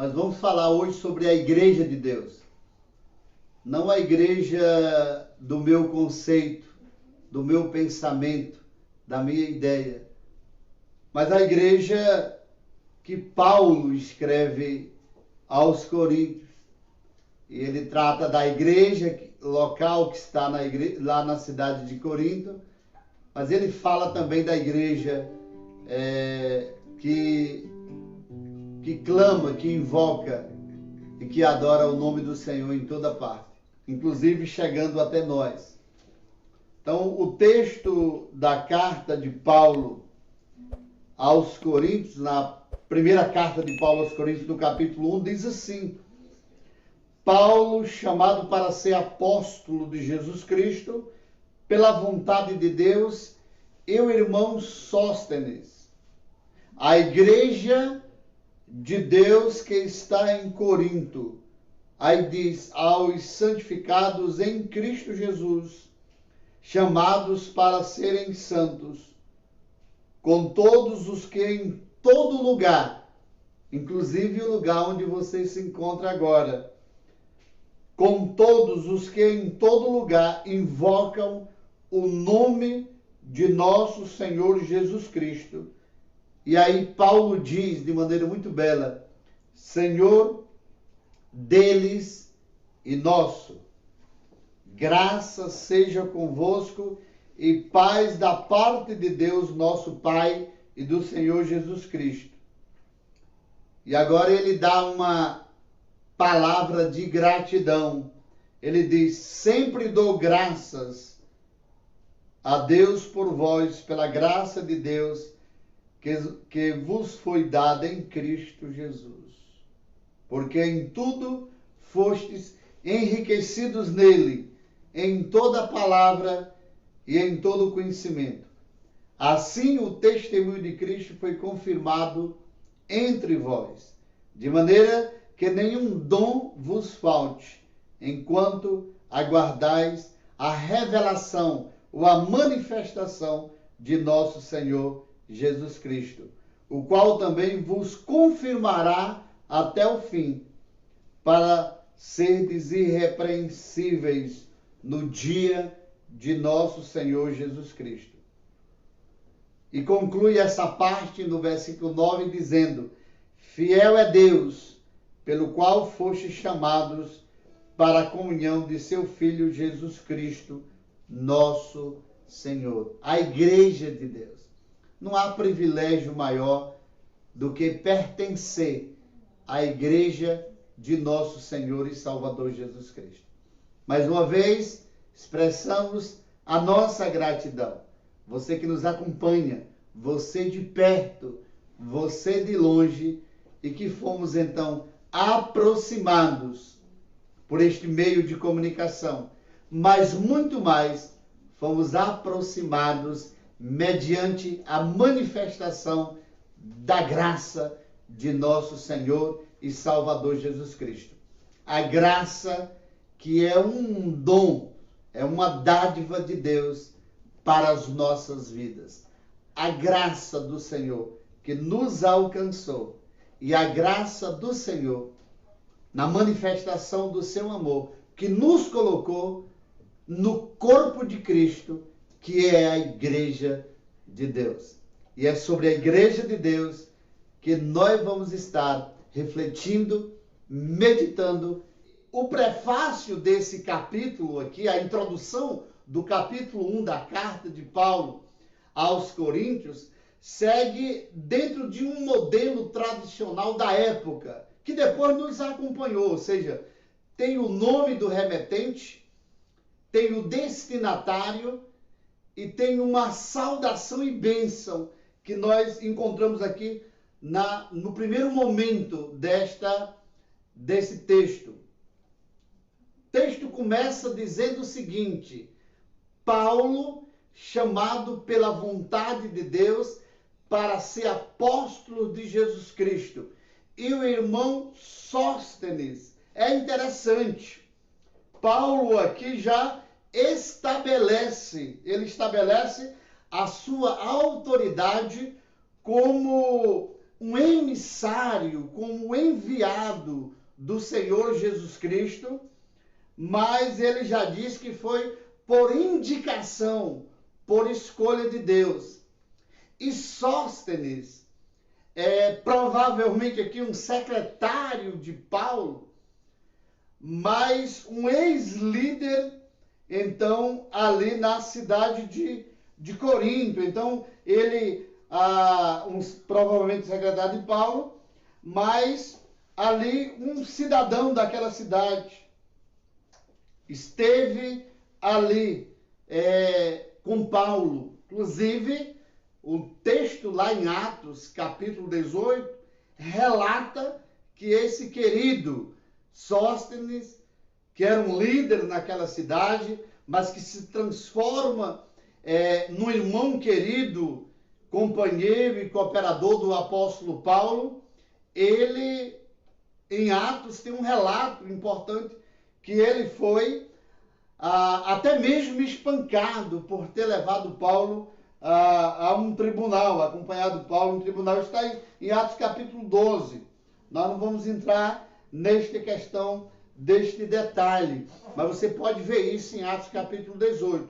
Nós vamos falar hoje sobre a igreja de Deus. Não a igreja do meu conceito, do meu pensamento, da minha ideia, mas a igreja que Paulo escreve aos Coríntios. E ele trata da igreja local que está lá na cidade de Corinto, mas ele fala também da igreja que clama, que invoca e que adora o nome do Senhor em toda parte, inclusive chegando até nós. Então, o texto da carta de Paulo aos Coríntios, na primeira carta de Paulo aos Coríntios, no capítulo 1, diz assim: Paulo, chamado para ser apóstolo de Jesus Cristo, pela vontade de Deus, e o irmão Sóstenes, a igreja de Deus que está em Corinto. Aí diz: aos santificados em Cristo Jesus, chamados para serem santos, com todos os que em todo lugar, inclusive o lugar onde você se encontra agora, com todos os que em todo lugar invocam o nome de nosso Senhor Jesus Cristo. E aí Paulo diz de maneira muito bela: Senhor deles e nosso, graça seja convosco e paz da parte de Deus nosso Pai e do Senhor Jesus Cristo. E agora ele dá uma palavra de gratidão. Ele diz: sempre dou graças a Deus por vós, pela graça de Deus que vos foi dada em Cristo Jesus. Porque em tudo fostes enriquecidos nele, em toda palavra e em todo conhecimento. Assim o testemunho de Cristo foi confirmado entre vós, de maneira que nenhum dom vos falte, enquanto aguardais a revelação ou a manifestação de nosso Senhor Jesus Cristo, o qual também vos confirmará até o fim, para serdes irrepreensíveis no dia de nosso Senhor Jesus Cristo. E conclui essa parte no versículo 9 dizendo: fiel é Deus, pelo qual fostes chamados para a comunhão de seu Filho Jesus Cristo, nosso Senhor. A igreja de Deus. Não há privilégio maior do que pertencer à igreja de nosso Senhor e Salvador Jesus Cristo. Mais uma vez, expressamos a nossa gratidão. Você que nos acompanha, você de perto, você de longe, e que fomos então aproximados por este meio de comunicação, mas muito mais, fomos aproximados mediante a manifestação da graça de nosso Senhor e Salvador Jesus Cristo. A graça que é um dom, é uma dádiva de Deus para as nossas vidas. A graça do Senhor que nos alcançou e a graça do Senhor na manifestação do seu amor que nos colocou no corpo de Cristo, que é a igreja de Deus. E é sobre a igreja de Deus que nós vamos estar refletindo, meditando. O prefácio desse capítulo aqui, a introdução do capítulo 1 da carta de Paulo aos Coríntios, segue dentro de um modelo tradicional da época, que depois nos acompanhou, ou seja, tem o nome do remetente, tem o destinatário e tem uma saudação e bênção que nós encontramos aqui no primeiro momento desse texto. O texto começa dizendo o seguinte: Paulo, chamado pela vontade de Deus para ser apóstolo de Jesus Cristo, e o irmão Sóstenes. É interessante, Paulo aqui já ele estabelece a sua autoridade como um emissário, como enviado do Senhor Jesus Cristo, mas ele já diz que foi por indicação, por escolha de Deus. E Sóstenes é provavelmente aqui um secretário de Paulo, mas um ex-líder, então, ali na cidade de Corinto. Então, ele, provavelmente secretário de Paulo, mas ali um cidadão daquela cidade, esteve ali com Paulo. Inclusive, o texto lá em Atos, capítulo 18, relata que esse querido Sóstenes, que era um líder naquela cidade, mas que se transforma num irmão querido, companheiro e cooperador do apóstolo Paulo, ele, em Atos, tem um relato importante que ele foi até mesmo espancado por ter levado Paulo a um tribunal, acompanhado Paulo em tribunal. Está em Atos capítulo 12. Nós não vamos entrar nesta questão deste detalhe, mas você pode ver isso em Atos capítulo 18.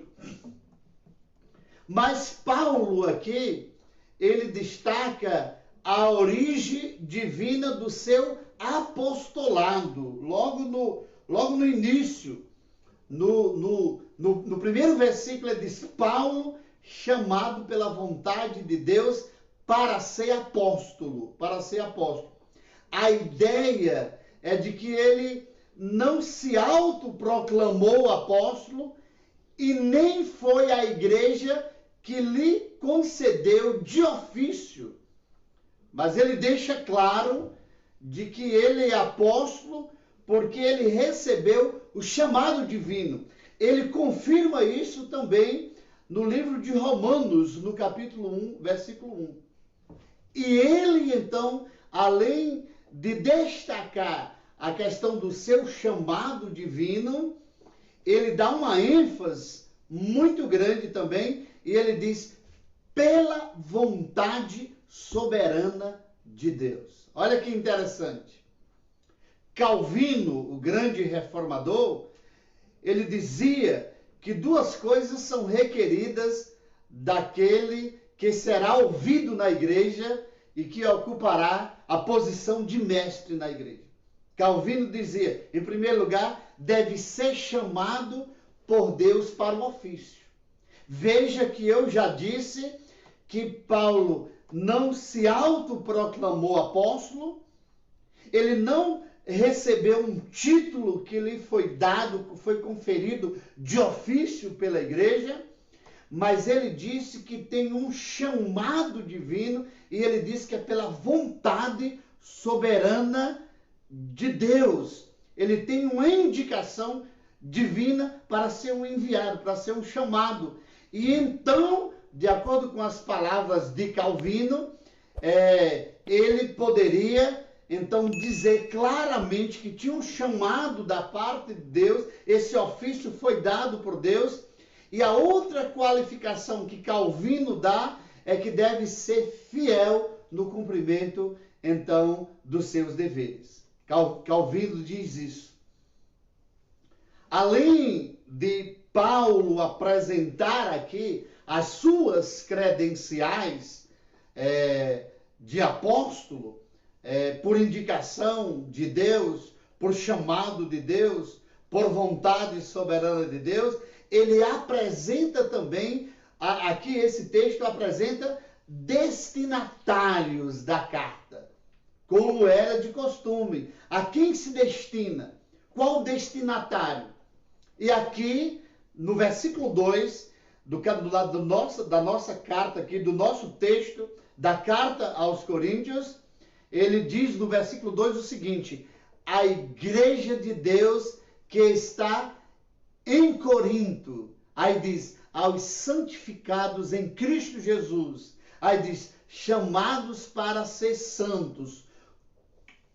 Mas Paulo aqui, ele destaca a origem divina do seu apostolado, logo no início. No primeiro versículo ele diz: Paulo, chamado pela vontade de Deus para ser apóstolo, A ideia é de que ele não se autoproclamou apóstolo e nem foi a igreja que lhe concedeu de ofício, mas ele deixa claro de que ele é apóstolo porque ele recebeu o chamado divino. Ele confirma isso também no livro de Romanos, no capítulo 1, versículo 1. E ele, então, além de destacar a questão do seu chamado divino, ele dá uma ênfase muito grande também, e ele diz: pela vontade soberana de Deus. Olha que interessante. Calvino, o grande reformador, ele dizia que duas coisas são requeridas daquele que será ouvido na igreja e que ocupará a posição de mestre na igreja. Calvino dizia, em primeiro lugar, deve ser chamado por Deus para o ofício. Veja que eu já disse que Paulo não se autoproclamou apóstolo, ele não recebeu um título que lhe foi dado, foi conferido de ofício pela igreja, mas ele disse que tem um chamado divino e ele disse que é pela vontade soberana de Deus. Ele tem uma indicação divina para ser um enviado, para ser um chamado. E então, de acordo com as palavras de Calvino, ele poderia então dizer claramente que tinha um chamado da parte de Deus, esse ofício foi dado por Deus, e a outra qualificação que Calvino dá é que deve ser fiel no cumprimento, então, dos seus deveres. Calvino diz isso. Além de Paulo apresentar aqui as suas credenciais de apóstolo, por indicação de Deus, por chamado de Deus, por vontade soberana de Deus, ele apresenta também, aqui esse texto apresenta destinatários da carta, como era de costume. A quem se destina? Qual destinatário? E aqui, no versículo 2, do lado da nossa carta aqui, do nosso texto, da carta aos Coríntios, ele diz no versículo 2 o seguinte: a igreja de Deus que está em Corinto. Aí diz, aos santificados em Cristo Jesus. Aí diz, chamados para ser santos.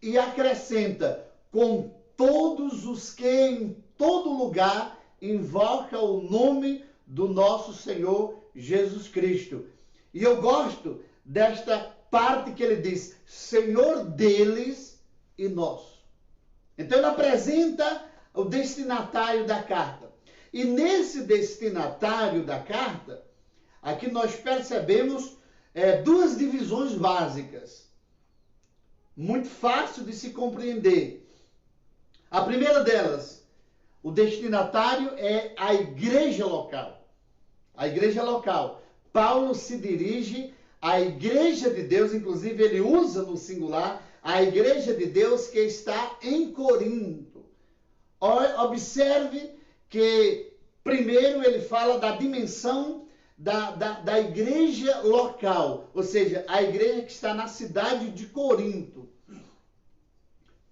E acrescenta, com todos os que em todo lugar invocam o nome do nosso Senhor Jesus Cristo. E eu gosto desta parte que ele diz, Senhor deles e nosso. Então ele apresenta o destinatário da carta. E nesse destinatário da carta, aqui nós percebemos duas divisões básicas, muito fácil de se compreender. A primeira delas, o destinatário é a igreja local. A igreja local. Paulo se dirige à igreja de Deus, inclusive ele usa no singular, a igreja de Deus que está em Corinto. Observe que primeiro ele fala da dimensão da igreja local, ou seja, a igreja que está na cidade de Corinto.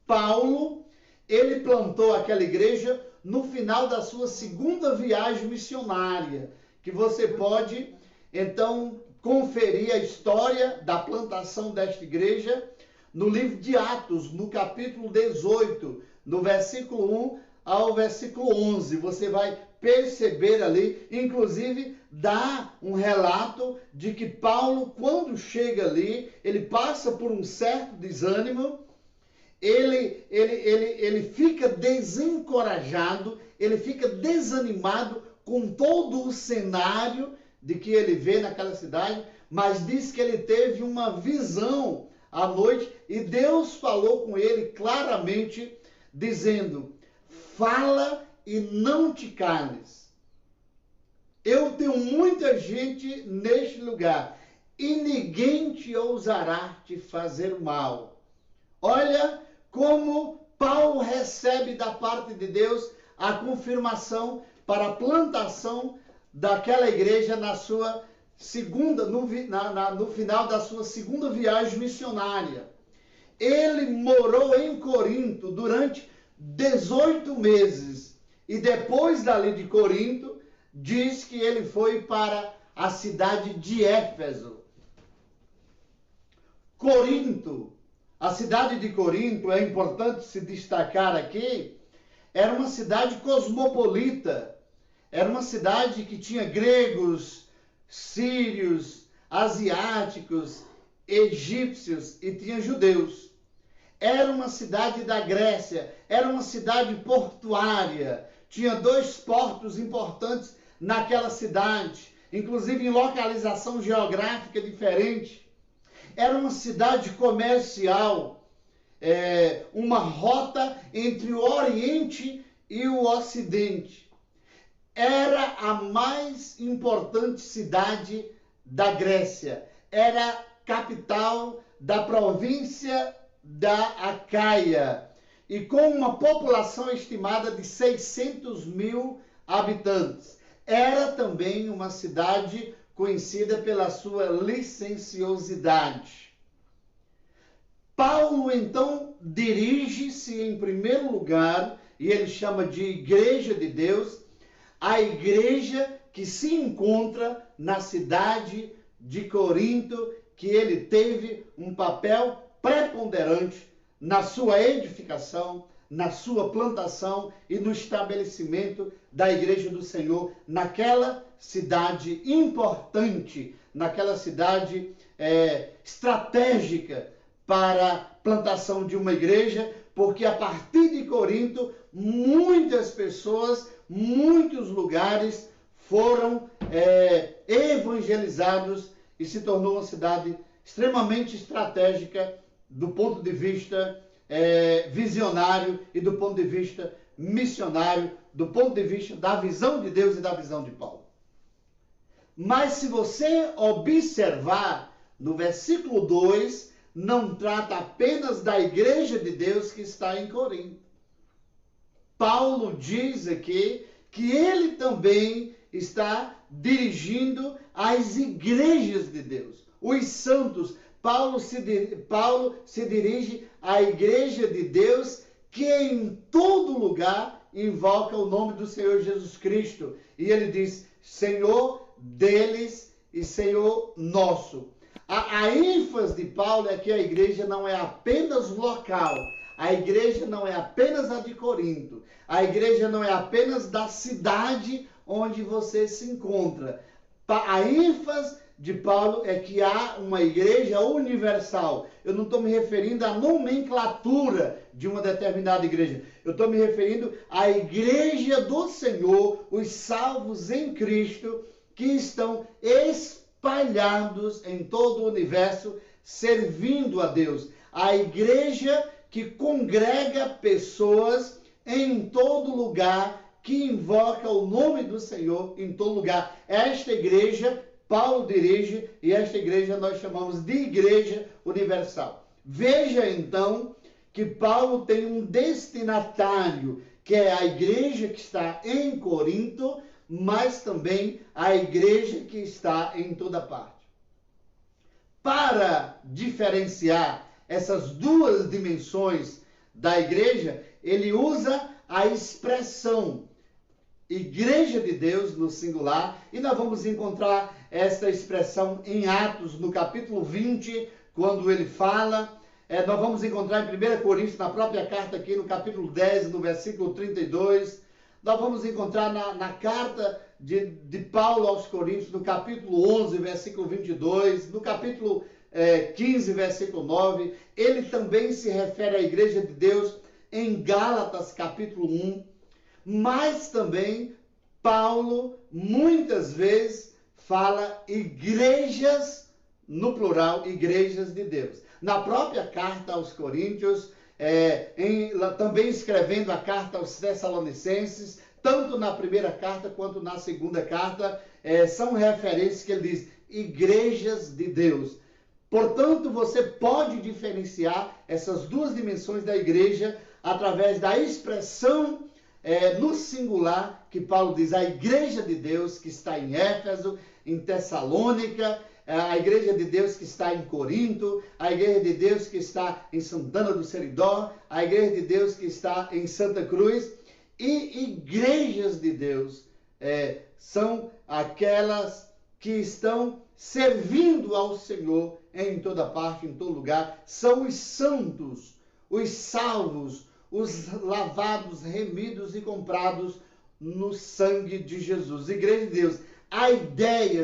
Paulo, ele plantou aquela igreja no final da sua segunda viagem missionária, que você pode, então, conferir a história da plantação desta igreja no livro de Atos, no capítulo 18, no versículo 1 ao versículo 11. Você vai perceber ali, inclusive, dá um relato de que Paulo, quando chega ali, ele passa por um certo desânimo, ele fica desencorajado, ele fica desanimado com todo o cenário de que ele vê naquela cidade, mas diz que ele teve uma visão à noite e Deus falou com ele claramente, dizendo, fala e não te cales. Eu tenho muita gente neste lugar e ninguém te ousará te fazer mal. Olha como Paulo recebe da parte de Deus a confirmação para a plantação daquela igreja na sua segunda, no final da sua segunda viagem missionária. Ele morou em Corinto durante 18 meses e depois dali de Corinto, diz que ele foi para a cidade de Éfeso. Corinto, a cidade de Corinto, é importante se destacar aqui, era uma cidade cosmopolita, era uma cidade que tinha gregos, sírios, asiáticos, egípcios e tinha judeus. Era uma cidade da Grécia, era uma cidade portuária, tinha 2 portos importantes naquela cidade, inclusive em localização geográfica diferente. Era uma cidade comercial, uma rota entre o Oriente e o Ocidente. Era a mais importante cidade da Grécia. Era capital da província da Acaia e com uma população estimada de 600 mil habitantes. Era também uma cidade conhecida pela sua licenciosidade. Paulo, então, dirige-se em primeiro lugar, e ele chama de Igreja de Deus, a igreja que se encontra na cidade de Corinto, que ele teve um papel preponderante na sua edificação, na sua plantação e no estabelecimento da igreja do Senhor naquela cidade importante, naquela cidade estratégica para a plantação de uma igreja, porque a partir de Corinto, muitas pessoas, muitos lugares foram evangelizados e se tornou uma cidade extremamente estratégica do ponto de vista visionário e do ponto de vista missionário, do ponto de vista da visão de Deus e da visão de Paulo. Mas se você observar no versículo 2, não trata apenas da igreja de Deus que está em Corinto. Paulo diz aqui que ele também está dirigindo as igrejas de Deus, os santos. Paulo se dirige à igreja de Deus que em todo lugar invoca o nome do Senhor Jesus Cristo. E ele diz, Senhor deles e Senhor nosso. A ênfase de Paulo é que a igreja não é apenas local, a igreja não é apenas a de Corinto, a igreja não é apenas da cidade onde você se encontra. A ênfase de Paulo é que há uma igreja universal. Eu não estou me referindo à nomenclatura de uma determinada igreja. Eu estou me referindo à igreja do Senhor, os salvos em Cristo, que estão espalhados em todo o universo, servindo a Deus. A igreja que congrega pessoas em todo lugar, que invoca o nome do Senhor em todo lugar. Esta igreja Paulo dirige, e esta igreja nós chamamos de Igreja Universal. Veja então que Paulo tem um destinatário, que é a igreja que está em Corinto, mas também a igreja que está em toda parte. Para diferenciar essas duas dimensões da igreja, ele usa a expressão Igreja de Deus no singular, e nós vamos encontrar esta expressão em Atos, no capítulo 20, quando ele fala. Nós vamos encontrar em 1 Coríntios, na própria carta aqui, no capítulo 10, no versículo 32. Nós vamos encontrar na carta de Paulo aos Coríntios, no capítulo 11, versículo 22, no capítulo 15, versículo 9. Ele também se refere à Igreja de Deus em Gálatas, capítulo 1. Mas também Paulo muitas vezes fala igrejas, no plural, igrejas de Deus. Na própria carta aos Coríntios, também escrevendo a carta aos Tessalonicenses, tanto na primeira carta quanto na segunda carta, são referências que ele diz, igrejas de Deus. Portanto, você pode diferenciar essas duas dimensões da igreja através da expressão no singular, que Paulo diz, a igreja de Deus que está em Éfeso, em Tessalônica, a igreja de Deus que está em Corinto, a igreja de Deus que está em Santana do Seridó, a igreja de Deus que está em Santa Cruz. E igrejas de Deus são aquelas que estão servindo ao Senhor em toda parte, em todo lugar. São os santos, os salvos, os lavados, remidos e comprados no sangue de Jesus. Igreja de Deus. A ideia,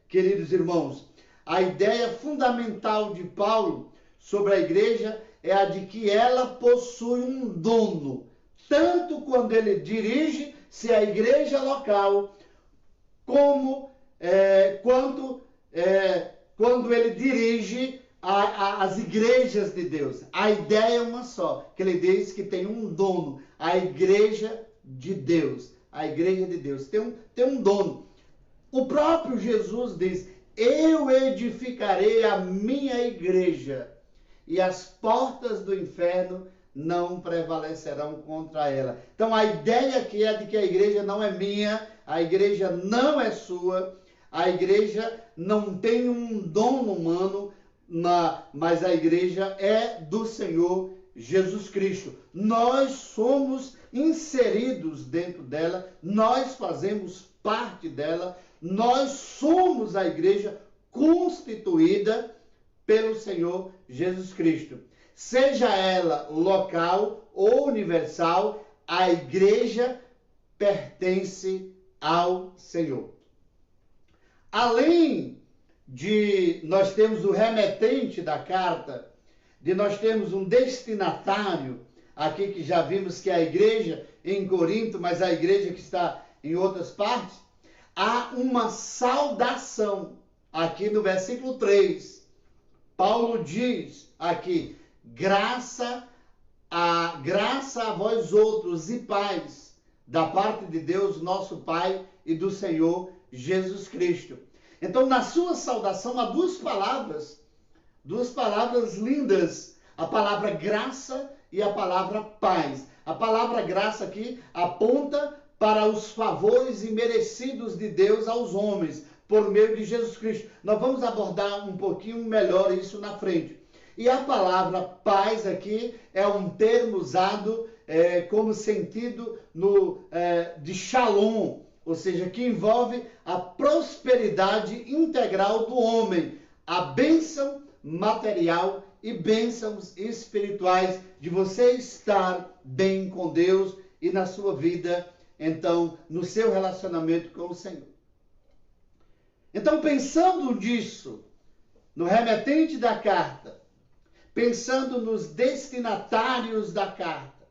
queridos irmãos, a ideia fundamental de Paulo sobre a igreja é a de que ela possui um dono, tanto quando ele dirige se a igreja local, como quando ele dirige as igrejas de Deus. A ideia é uma só, que ele diz que tem um dono, a igreja de Deus. A igreja de Deus tem um dono. O próprio Jesus diz, eu edificarei a minha igreja e as portas do inferno não prevalecerão contra ela. Então a ideia aqui é de que a igreja não é minha, a igreja não é sua, a igreja não tem um dono humano, mas a igreja é do Senhor Jesus Cristo. Nós somos inseridos dentro dela, nós fazemos parte dela, nós somos a igreja constituída pelo Senhor Jesus Cristo. Seja ela local ou universal, a igreja pertence ao Senhor. Além de nós termos o remetente da carta, de nós termos um destinatário, aqui que já vimos que é a igreja em Corinto, mas a igreja que está em outras partes, há uma saudação. Aqui no versículo 3, Paulo diz aqui, graça a vós outros e paz, da parte de Deus, nosso Pai, e do Senhor Jesus Cristo. Então, na sua saudação, há duas palavras lindas, a palavra graça e a palavra paz. A palavra graça aqui aponta para os favores imerecidos de Deus aos homens, por meio de Jesus Cristo. Nós vamos abordar um pouquinho melhor isso na frente. E a palavra paz aqui é um termo usado como sentido de shalom, ou seja, que envolve a prosperidade integral do homem, a bênção material e bênçãos espirituais de você estar bem com Deus e na sua vida, então, no seu relacionamento com o Senhor. Então, pensando nisso, no remetente da carta, pensando nos destinatários da carta,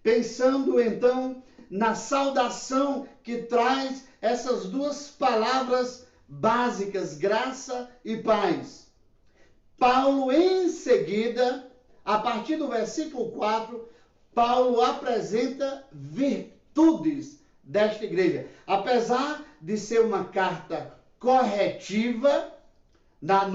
pensando então na saudação que traz essas duas palavras básicas, graça e paz. Paulo, em seguida, a partir do versículo 4, Paulo apresenta virtudes desta igreja. Apesar de ser uma carta corretiva, na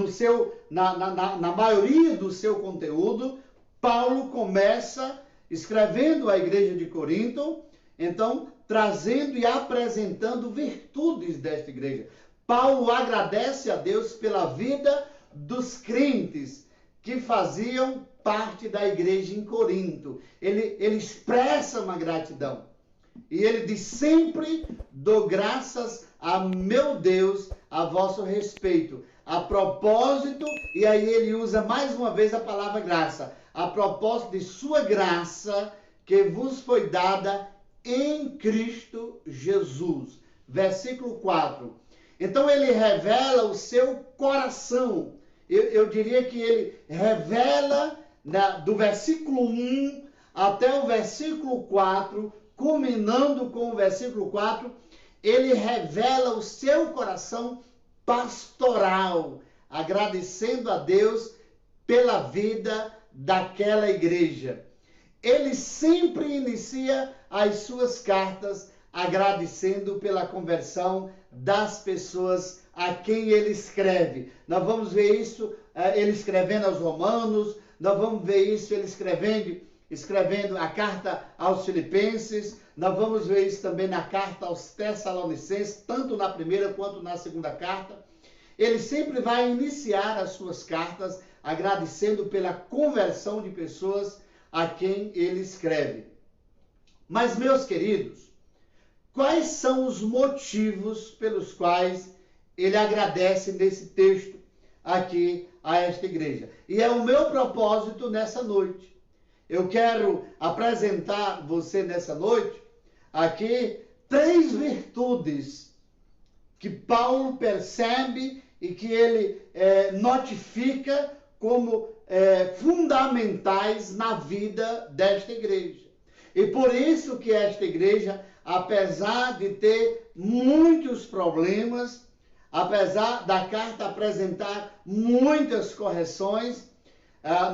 maioria do seu conteúdo, Paulo começa escrevendo à igreja de Corinto, então trazendo e apresentando virtudes desta igreja. Paulo agradece a Deus pela vida dos crentes que faziam parte da igreja em Corinto. Ele expressa uma gratidão. E ele diz: sempre dou graças a meu Deus a vosso respeito. A propósito, e aí ele usa mais uma vez a palavra graça, a propósito de sua graça que vos foi dada em Cristo Jesus. Versículo 4. Então ele revela o seu coração. Eu diria que ele revela do versículo 1 até o versículo 4, culminando com o versículo 4, ele revela o seu coração pastoral, agradecendo a Deus pela vida daquela igreja. Ele sempre inicia as suas cartas agradecendo pela conversão das pessoas a quem ele escreve. Nós vamos ver isso ele escrevendo aos Romanos, nós vamos ver isso ele escrevendo a carta aos Filipenses, nós vamos ver isso também na carta aos Tessalonicenses, tanto na primeira quanto na segunda carta. Ele sempre vai iniciar as suas cartas agradecendo pela conversão de pessoas a quem ele escreve. Mas, meus queridos, quais são os motivos pelos quais ele agradece nesse texto aqui a esta igreja? E é o meu propósito nessa noite. Eu quero apresentar você nessa noite aqui 3 virtudes que Paulo percebe e que ele notifica como fundamentais na vida desta igreja. E por isso que esta igreja, apesar de ter muitos problemas, apesar da carta apresentar muitas correções,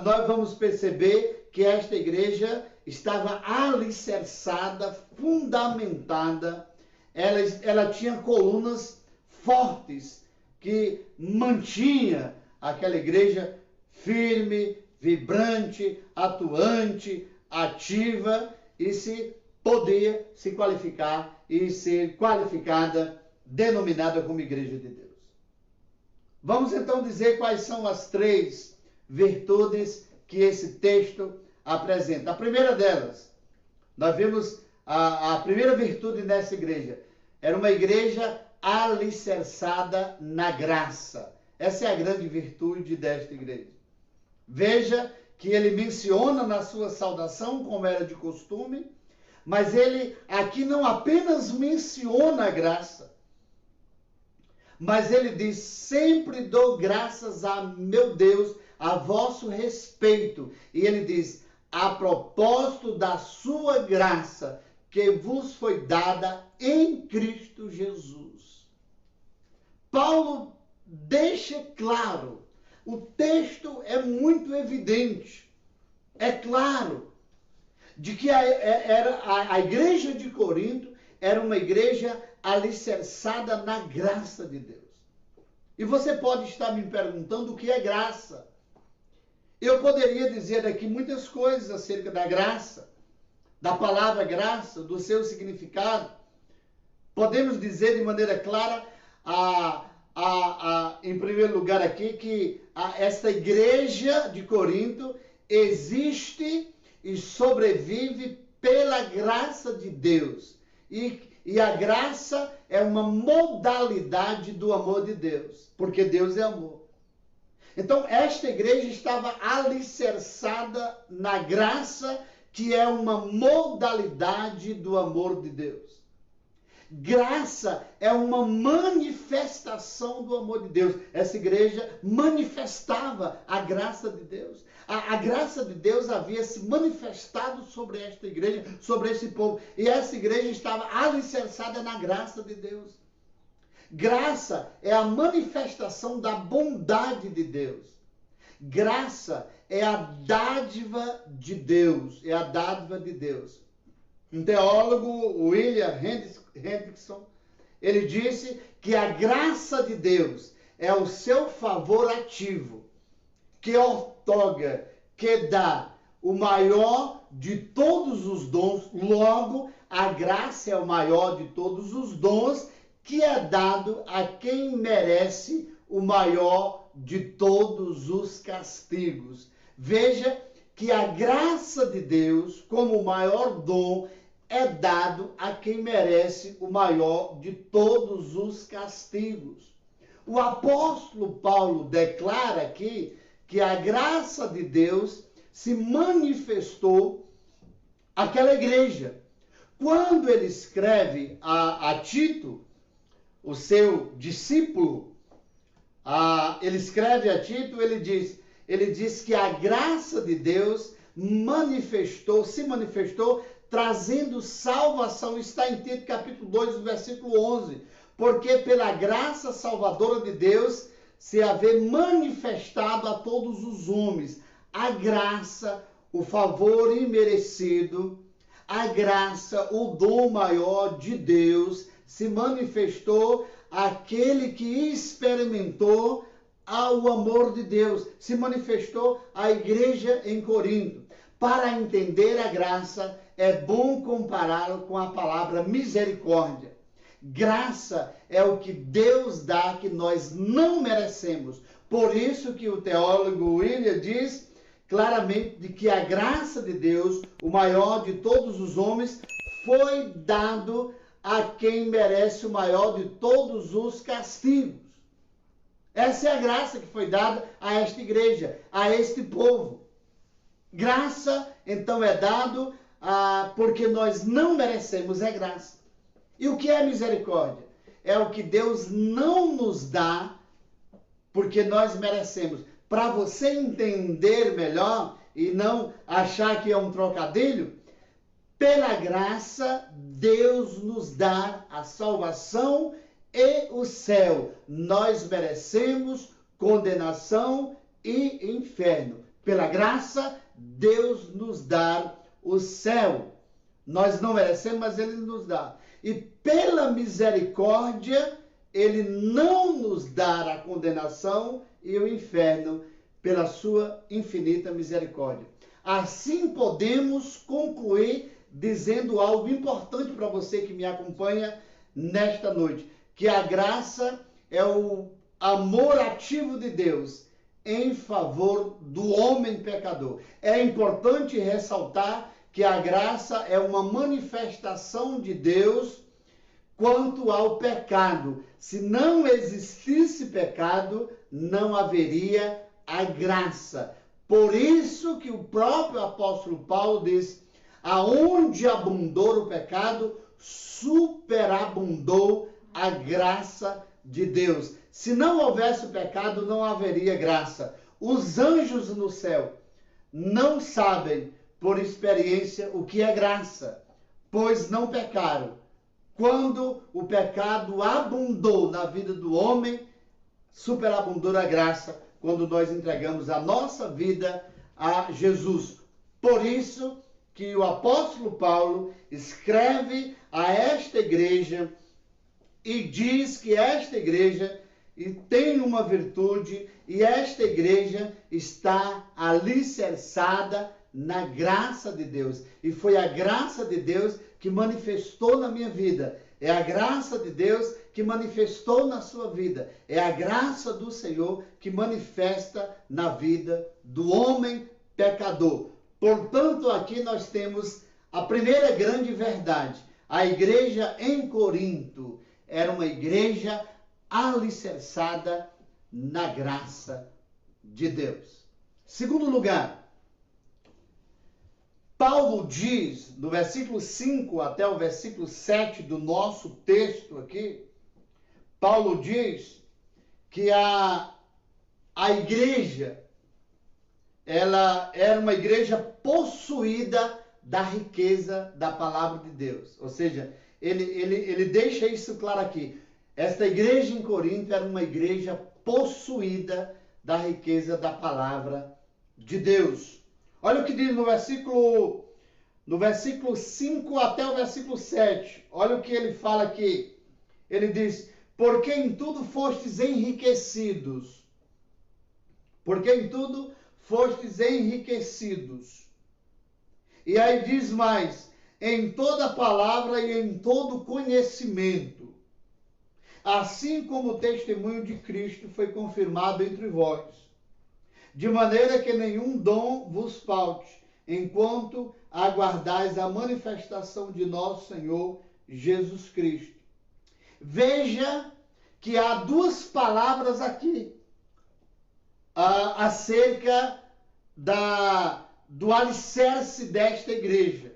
nós vamos perceber que esta igreja estava alicerçada, fundamentada, ela tinha colunas fortes que mantinha aquela igreja firme, vibrante, atuante, ativa e poder se qualificar e ser qualificada, denominada como igreja de Deus. Vamos então dizer quais são as 3 virtudes que esse texto apresenta. A primeira delas, nós vimos a primeira virtude nessa igreja. Era uma igreja alicerçada na graça. Essa é a grande virtude desta igreja. Veja que ele menciona na sua saudação, como era de costume, mas ele aqui não apenas menciona a graça, mas ele diz: sempre dou graças a meu Deus a vosso respeito. E ele diz: a propósito da sua graça que vos foi dada em Cristo Jesus. Paulo deixa claro, o texto é muito evidente, é claro, de que a igreja de Corinto era uma igreja alicerçada na graça de Deus. E você pode estar me perguntando o que é graça. Eu poderia dizer aqui muitas coisas acerca da graça, da palavra graça, do seu significado. Podemos dizer de maneira clara, em primeiro lugar aqui, que esta igreja de Corinto existe e sobrevive pela graça de Deus. E a graça é uma modalidade do amor de Deus, porque Deus é amor. Então, esta igreja estava alicerçada na graça, que é uma modalidade do amor de Deus. Graça é uma manifestação do amor de Deus. Essa igreja manifestava a graça de Deus. A graça de Deus havia se manifestado sobre esta igreja, sobre esse povo. E essa igreja estava alicerçada na graça de Deus. Graça é a manifestação da bondade de Deus. Graça é a dádiva de Deus. É a dádiva de Deus. Um teólogo, William Hendrickson, ele disse que a graça de Deus é o seu favor ativo, que outorga, que dá o maior de todos os dons. Logo, a graça é o maior de todos os dons, que é dado a quem merece o maior de todos os castigos. Veja que a graça de Deus, como o maior dom, é dado a quem merece o maior de todos os castigos. O apóstolo Paulo declara aqui que a graça de Deus se manifestou àquela igreja. Quando ele escreve a Tito, o seu discípulo, ele escreve a Tito, ele diz que a graça de Deus se manifestou trazendo salvação. Está em Tito capítulo 2, versículo 11. Porque pela graça salvadora de Deus se haver manifestado a todos os homens a graça, o favor imerecido, a graça, o dom maior de Deus se manifestou àquele que experimentou o amor de Deus, se manifestou à igreja em Corinto. Para entender a graça, é bom compará-lo com a palavra misericórdia. Graça é o que Deus dá que nós não merecemos. Por isso que o teólogo William diz claramente de que a graça de Deus, o maior de todos os homens, foi dado a quem merece o maior de todos os castigos. Essa é a graça que foi dada a esta igreja, a este povo. Graça, então, é dado porque nós não merecemos, é graça. E o que é misericórdia? É o que Deus não nos dá porque nós merecemos. Para você entender melhor e não achar que é um trocadilho, pela graça, Deus nos dá a salvação e o céu. Nós merecemos condenação e inferno. Pela graça, Deus nos dá o céu. Nós não merecemos, mas Ele nos dá. E pela misericórdia, Ele não nos dá a condenação e o inferno pela sua infinita misericórdia. Assim podemos concluir dizendo algo importante para você que me acompanha nesta noite, que a graça é o amor ativo de Deus em favor do homem pecador. É importante ressaltar que a graça é uma manifestação de Deus quanto ao pecado. Se não existisse pecado, não haveria a graça. Por isso que o próprio apóstolo Paulo diz: aonde abundou o pecado, superabundou a graça de Deus. Se não houvesse o pecado, não haveria graça. Os anjos no céu não sabem, por experiência, o que é graça, pois não pecaram. Quando o pecado abundou na vida do homem, superabundou a graça quando nós entregamos a nossa vida a Jesus. Por isso que o apóstolo Paulo escreve a esta igreja e diz que esta igreja tem uma virtude e esta igreja está alicerçada na graça de Deus. E foi a graça de Deus que manifestou na minha vida. É a graça de Deus que manifestou na sua vida. É a graça do Senhor que manifesta na vida do homem pecador. Portanto, aqui nós temos a primeira grande verdade. A igreja em Corinto era uma igreja alicerçada na graça de Deus. Segundo lugar, Paulo diz, do versículo 5 até o versículo 7 do nosso texto aqui, Paulo diz que a igreja, ela era uma igreja possuída da riqueza da palavra de Deus. Ou seja, ele deixa isso claro aqui. Esta igreja em Corinto era uma igreja possuída da riqueza da palavra de Deus. Olha o que diz no versículo 5 até o versículo 7. Olha o que ele fala aqui. Ele diz, porque em tudo fostes enriquecidos. Porque em tudo fostes enriquecidos. E aí diz mais, em toda palavra e em todo conhecimento, assim como o testemunho de Cristo foi confirmado entre vós, de maneira que nenhum dom vos falte, enquanto aguardais a manifestação de nosso Senhor Jesus Cristo. Veja que há duas palavras aqui acerca do alicerce desta igreja.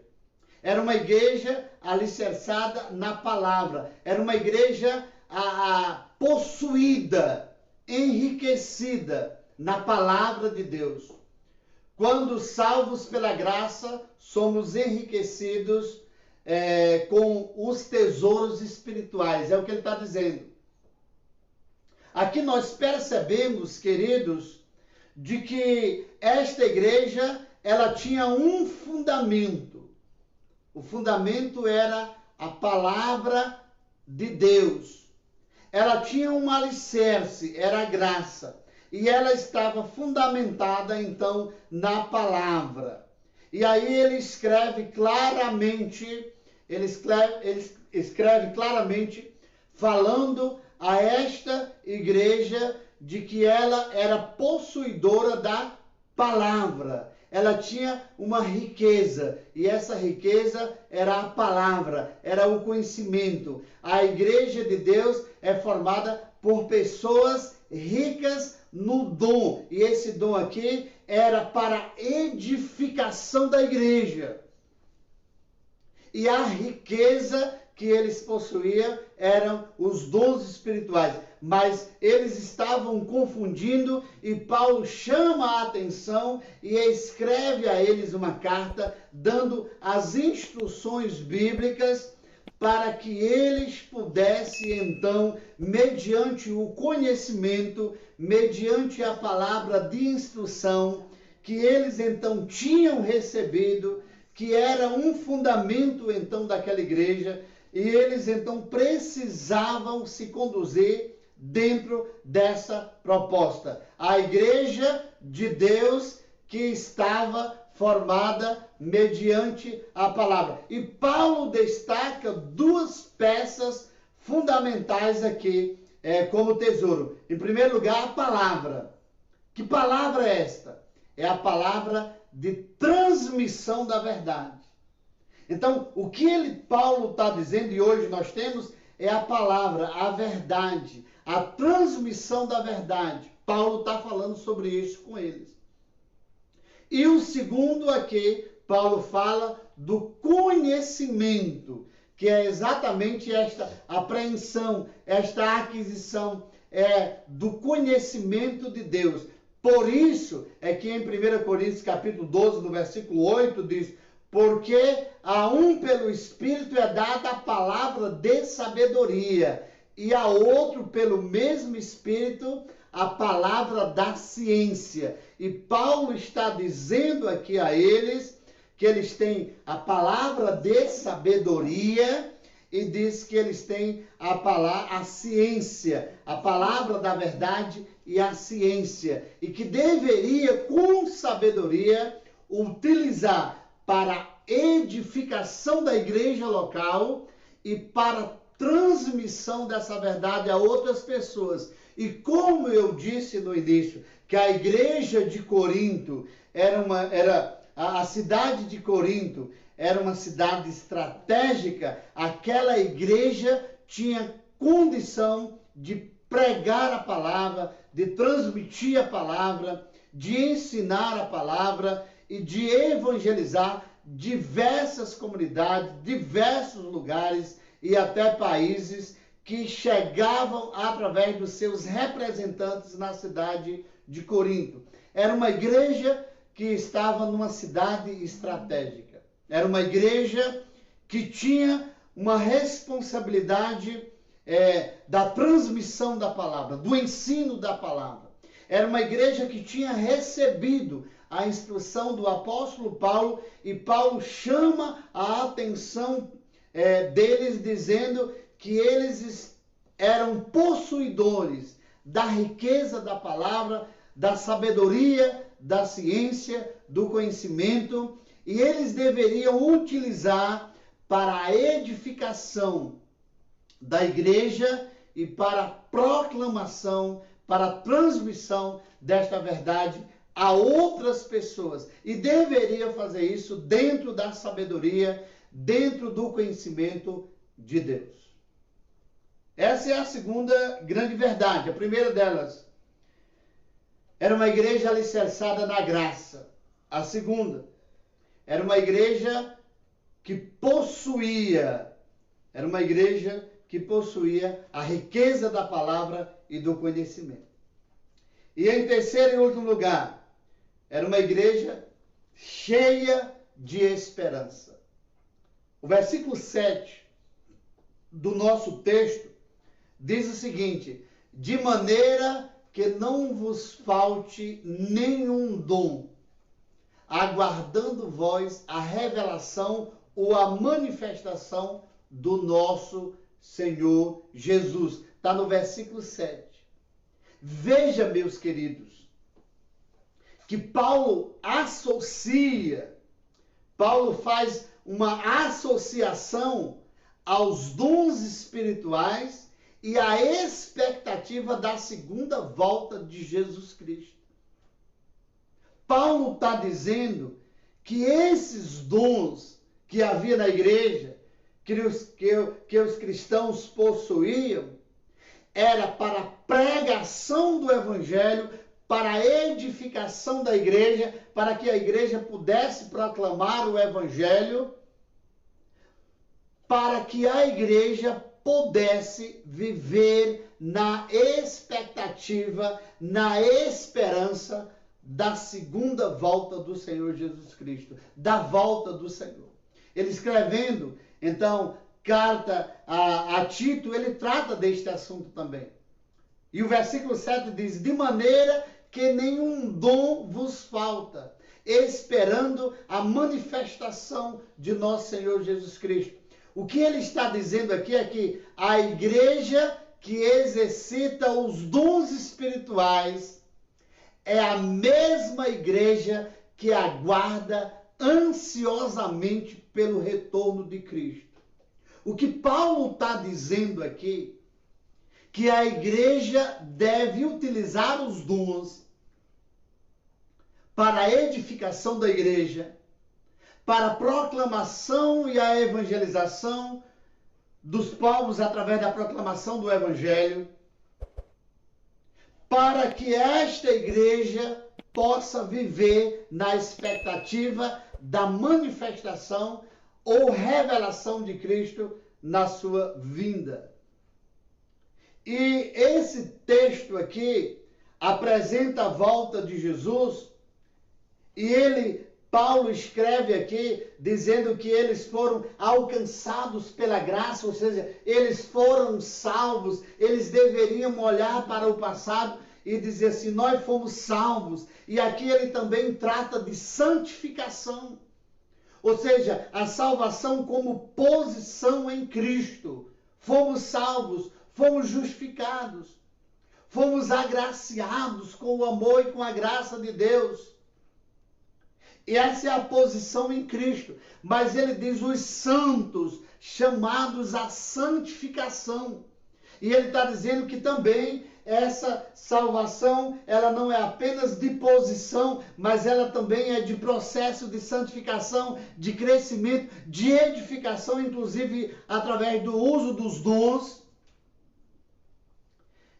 Era uma igreja alicerçada na palavra. Era uma igreja possuída, enriquecida na palavra de Deus. Quando salvos pela graça, somos enriquecidos com os tesouros espirituais. É o que ele está dizendo. Aqui nós percebemos, queridos, de que esta igreja, ela tinha um fundamento. O fundamento era a palavra de Deus. Ela tinha um alicerce, era a graça. E ela estava fundamentada, então, na palavra. E aí ele escreve claramente, falando a esta igreja de que ela era possuidora da palavra. Ela tinha uma riqueza, e essa riqueza era a palavra, era o conhecimento. A igreja de Deus é formada por pessoas ricas no dom, e esse dom aqui era para edificação da igreja. E a riqueza que eles possuíam eram os dons espirituais, mas eles estavam confundindo, e Paulo chama a atenção e escreve a eles uma carta dando as instruções bíblicas para que eles pudessem então, mediante o conhecimento, mediante a palavra de instrução que eles então tinham recebido, que era um fundamento então daquela igreja, e eles então precisavam se conduzir dentro dessa proposta. A igreja de Deus que estava formada mediante a palavra. E Paulo destaca duas peças fundamentais aqui como tesouro. Em primeiro lugar, a palavra. Que palavra é esta? É a palavra de transmissão da verdade. Então, o que Paulo está dizendo, e hoje nós temos, é a palavra, a verdade, a transmissão da verdade. Paulo está falando sobre isso com eles. E o segundo aqui, Paulo fala do conhecimento, que é exatamente esta apreensão, esta aquisição do conhecimento de Deus. Por isso é que em 1 Coríntios capítulo 12, no versículo 8, diz: porque a um pelo Espírito é dada a palavra de sabedoria, e a outro pelo mesmo Espírito a palavra da ciência. E Paulo está dizendo aqui a eles que eles têm a palavra de sabedoria, e diz que eles têm a ciência, a palavra da verdade e a ciência, e que deveria, com sabedoria, utilizar para a edificação da igreja local e para transmissão dessa verdade a outras pessoas. E como eu disse no início, que a igreja de Corinto a cidade de Corinto era uma cidade estratégica, aquela igreja tinha condição de pregar a palavra, de transmitir a palavra, de ensinar a palavra e de evangelizar diversas comunidades, diversos lugares e até países que chegavam através dos seus representantes na cidade de Corinto. Era uma igreja que estava numa cidade estratégica. Era uma igreja que tinha uma responsabilidade da transmissão da palavra, do ensino da palavra. Era uma igreja que tinha recebido a instrução do apóstolo Paulo, e Paulo chama a atenção deles, dizendo que eles eram possuidores da riqueza da palavra, da sabedoria, da ciência, do conhecimento, e eles deveriam utilizar para a edificação da igreja e para a proclamação, para a transmissão desta verdade a outras pessoas. E deveria fazer isso dentro da sabedoria, dentro do conhecimento de Deus. Essa é a segunda grande verdade. A primeira delas, era uma igreja alicerçada na graça. A segunda, era uma igreja que possuía a riqueza da palavra e do conhecimento. E em terceiro e último lugar, era uma igreja cheia de esperança. O versículo 7 do nosso texto diz o seguinte: de maneira que não vos falte nenhum dom, aguardando vós a revelação ou a manifestação do nosso Senhor Jesus. Está no versículo 7. Veja, meus queridos, que Paulo faz uma associação aos dons espirituais e à expectativa da segunda volta de Jesus Cristo. Paulo está dizendo que esses dons que havia na igreja, que os cristãos possuíam, era para a pregação do evangelho, para a edificação da igreja, para que a igreja pudesse proclamar o evangelho, para que a igreja pudesse viver na expectativa, na esperança da segunda volta do Senhor Jesus Cristo, da volta do Senhor. Ele escrevendo, então, carta a Tito, ele trata deste assunto também. E o versículo 7 diz: de maneira que nenhum dom vos falta, esperando a manifestação de nosso Senhor Jesus Cristo. O que ele está dizendo aqui é que a igreja que exercita os dons espirituais é a mesma igreja que aguarda ansiosamente pelo retorno de Cristo. O que Paulo está dizendo aqui, que a igreja deve utilizar os dons para a edificação da igreja, para a proclamação e a evangelização dos povos através da proclamação do evangelho, para que esta igreja possa viver na expectativa da manifestação ou revelação de Cristo na sua vinda. E esse texto aqui apresenta a volta de Jesus, e Paulo escreve aqui dizendo que eles foram alcançados pela graça, ou seja, eles foram salvos. Eles deveriam olhar para o passado e dizer assim: nós fomos salvos. E aqui ele também trata de santificação, ou seja, a salvação como posição em Cristo. Fomos salvos, fomos justificados, fomos agraciados com o amor e com a graça de Deus. E essa é a posição em Cristo. Mas ele diz os santos chamados à santificação. E ele está dizendo que também essa salvação, ela não é apenas de posição, mas ela também é de processo de santificação, de crescimento, de edificação, inclusive através do uso dos dons.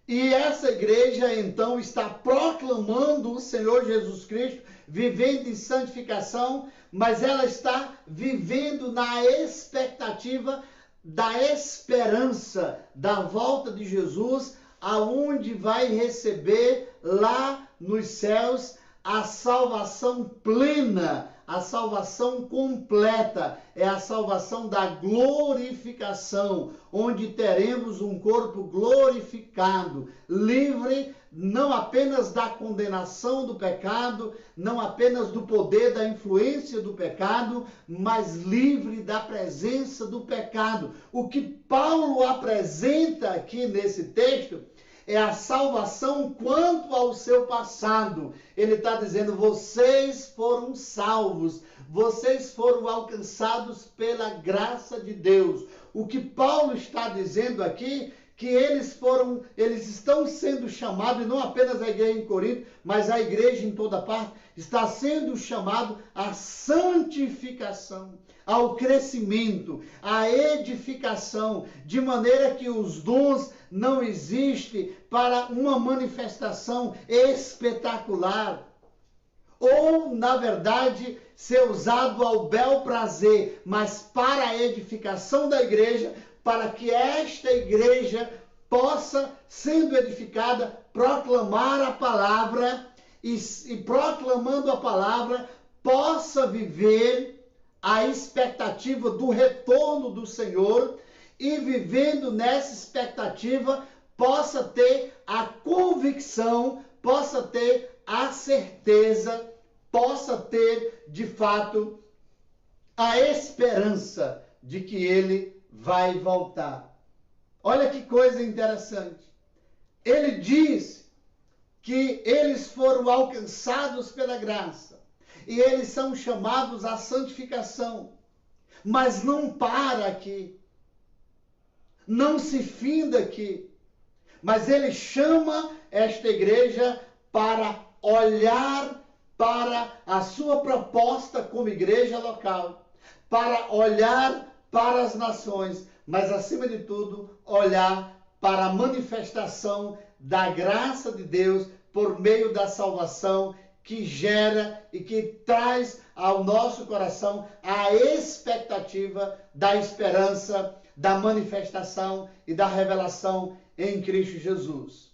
E essa igreja, então, está proclamando o Senhor Jesus Cristo, vivendo em santificação, mas ela está vivendo na expectativa da esperança da volta de Jesus, aonde vai receber lá nos céus a salvação plena, a salvação completa, é a salvação da glorificação, onde teremos um corpo glorificado, livre não apenas da condenação do pecado, não apenas do poder da influência do pecado, mas livre da presença do pecado. O que Paulo apresenta aqui nesse texto é a salvação quanto ao seu passado. Ele está dizendo, vocês foram salvos, vocês foram alcançados pela graça de Deus. O que Paulo está dizendo aqui, que eles estão sendo chamados, e não apenas a igreja em Corinto, mas a igreja em toda parte, está sendo chamado à santificação, ao crescimento, à edificação, de maneira que os dons não existem para uma manifestação espetacular, ou, na verdade, ser usado ao bel prazer, mas para a edificação da igreja, para que esta igreja possa, sendo edificada, proclamar a palavra e proclamando a palavra, possa viver a expectativa do retorno do Senhor e vivendo nessa expectativa, possa ter a convicção, possa ter a certeza, possa ter, de fato, a esperança de que ele vai voltar. Olha que coisa interessante. Ele diz que eles foram alcançados pela graça e eles são chamados à santificação. Mas não para aqui. Não se finda aqui. Mas ele chama esta igreja para olhar para a sua proposta como igreja local, para olhar para as nações, mas acima de tudo, olhar para a manifestação da graça de Deus por meio da salvação que gera e que traz ao nosso coração a expectativa da esperança, da manifestação e da revelação em Cristo Jesus.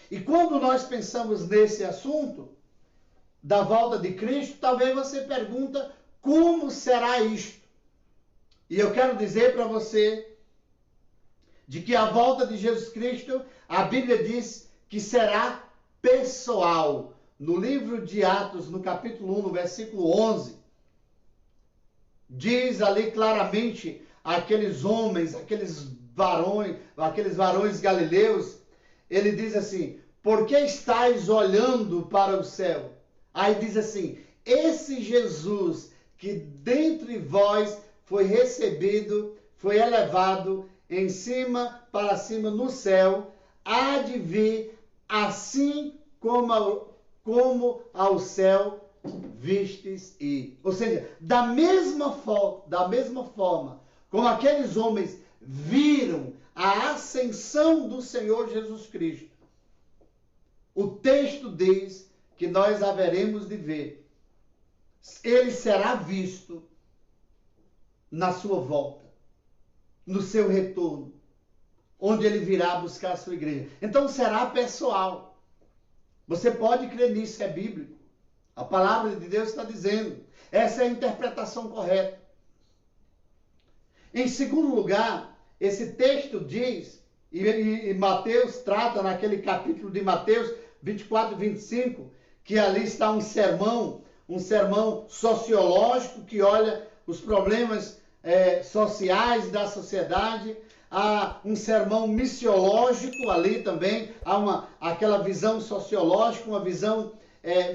E quando nós pensamos nesse assunto da volta de Cristo, talvez você pergunta como será isto? E eu quero dizer para você de que a volta de Jesus Cristo, a Bíblia diz que será pessoal. No livro de Atos, no capítulo 1, no versículo 11, diz ali claramente aqueles homens, aqueles varões galileus, ele diz assim, por que estáis olhando para o céu? Aí diz assim, esse Jesus que dentre vós foi recebido, foi elevado em cima, para cima no céu, há de vir assim como ao céu vistes ir. Ou seja, da mesma forma como aqueles homens viram a ascensão do Senhor Jesus Cristo, o texto diz que nós haveremos de ver. Ele será visto na sua volta, no seu retorno, onde ele virá buscar a sua igreja. Então será pessoal. Você pode crer nisso, é bíblico. A palavra de Deus está dizendo. Essa é a interpretação correta. Em segundo lugar, esse texto diz, e Mateus trata naquele capítulo de Mateus 24 e 25, que ali está um sermão sociológico que olha os problemas sociais da sociedade. Há um sermão missiológico ali também, há aquela visão sociológica, uma visão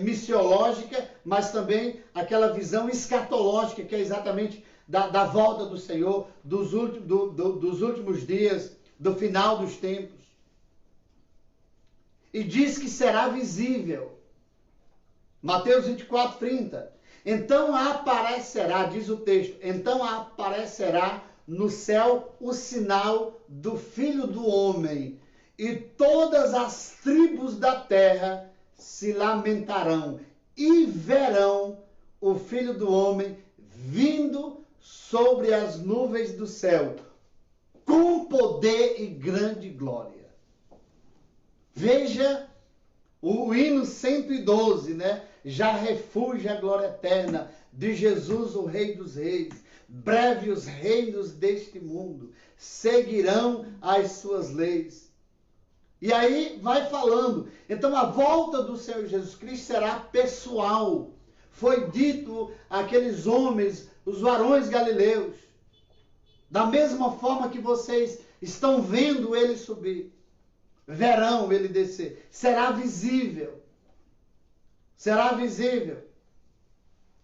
missiológica, mas também aquela visão escatológica, que é exatamente da volta do Senhor, dos últimos dias, do final dos tempos. E diz que será visível. Mateus 24, 30. Então aparecerá, diz o texto, então aparecerá no céu o sinal do Filho do Homem, e todas as tribos da terra se lamentarão, e verão o Filho do Homem vindo sobre as nuvens do céu, com poder e grande glória. Veja o hino 112, né? Já refúgio a glória eterna de Jesus, o Rei dos Reis. Breve os reinos deste mundo seguirão as suas leis. E aí vai falando. Então a volta do Senhor Jesus Cristo será pessoal. Foi dito àqueles homens, os varões galileus, da mesma forma que vocês estão vendo ele subir, verão ele descer. Será visível. Será visível.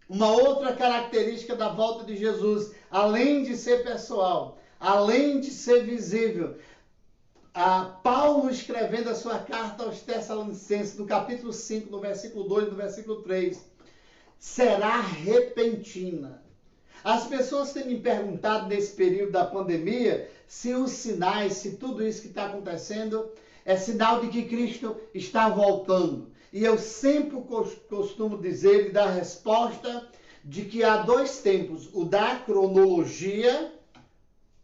Uma outra característica da volta de Jesus, além de ser pessoal, além de ser visível, Paulo escrevendo a sua carta aos Tessalonicenses, no capítulo 5, no versículo 2, no versículo 3, será repentina. As pessoas têm me perguntado nesse período da pandemia se os sinais, se tudo isso que está acontecendo é sinal de que Cristo está voltando. E eu sempre costumo dizer e dar resposta de que há dois tempos, o da cronologia,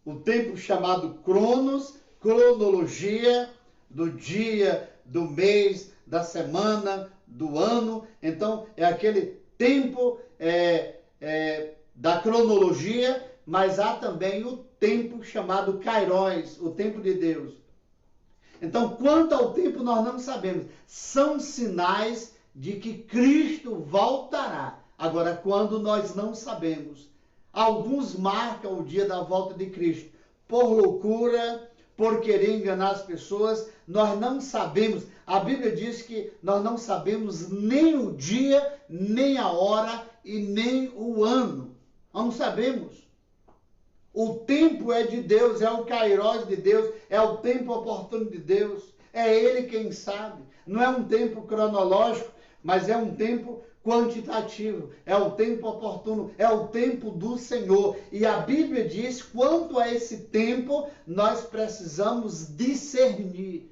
o tempo chamado Cronos, cronologia do dia, do mês, da semana, do ano. Então, é aquele tempo da cronologia, mas há também o tempo chamado Kairos, o tempo de Deus. Então, quanto ao tempo, nós não sabemos. São sinais de que Cristo voltará. Agora, quando nós não sabemos. Alguns marcam o dia da volta de Cristo por loucura, por querer enganar as pessoas. Nós não sabemos. A Bíblia diz que nós não sabemos nem o dia, nem a hora e nem o ano. Não sabemos. O tempo é de Deus, é o Kairos de Deus, é o tempo oportuno de Deus. É Ele quem sabe. Não é um tempo cronológico, mas é um tempo quantitativo. É o tempo oportuno, é o tempo do Senhor. E a Bíblia diz, quanto a esse tempo, nós precisamos discernir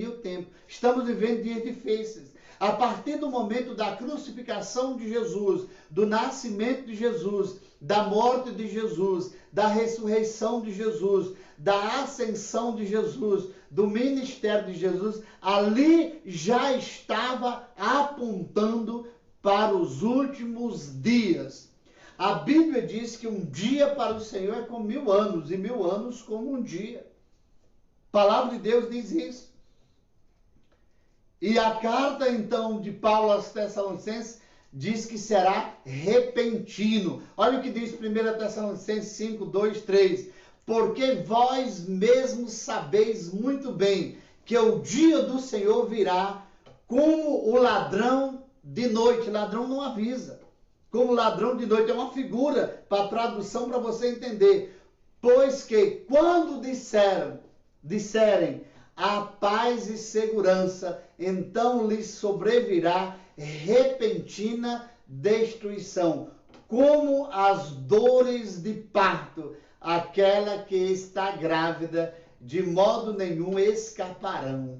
o tempo. Estamos vivendo dias difíceis. A partir do momento da crucificação de Jesus, do nascimento de Jesus, da morte de Jesus, da ressurreição de Jesus, da ascensão de Jesus, do ministério de Jesus, ali já estava apontando para os últimos dias. A Bíblia diz que um dia para o Senhor é como 1000 anos, e 1000 anos como um dia. A palavra de Deus diz isso. E a carta, então, de Paulo aos Tessalonicenses diz que será repentino. Olha o que diz 1 Tessalonicenses 5, 2, 3. Porque vós mesmos sabeis muito bem que o dia do Senhor virá como o ladrão de noite. Ladrão não avisa. Como ladrão de noite. É uma figura para tradução para você entender. Pois que quando disserem a paz e segurança, então lhes sobrevirá repentina destruição, como as dores de parto, aquela que está grávida, de modo nenhum escaparão.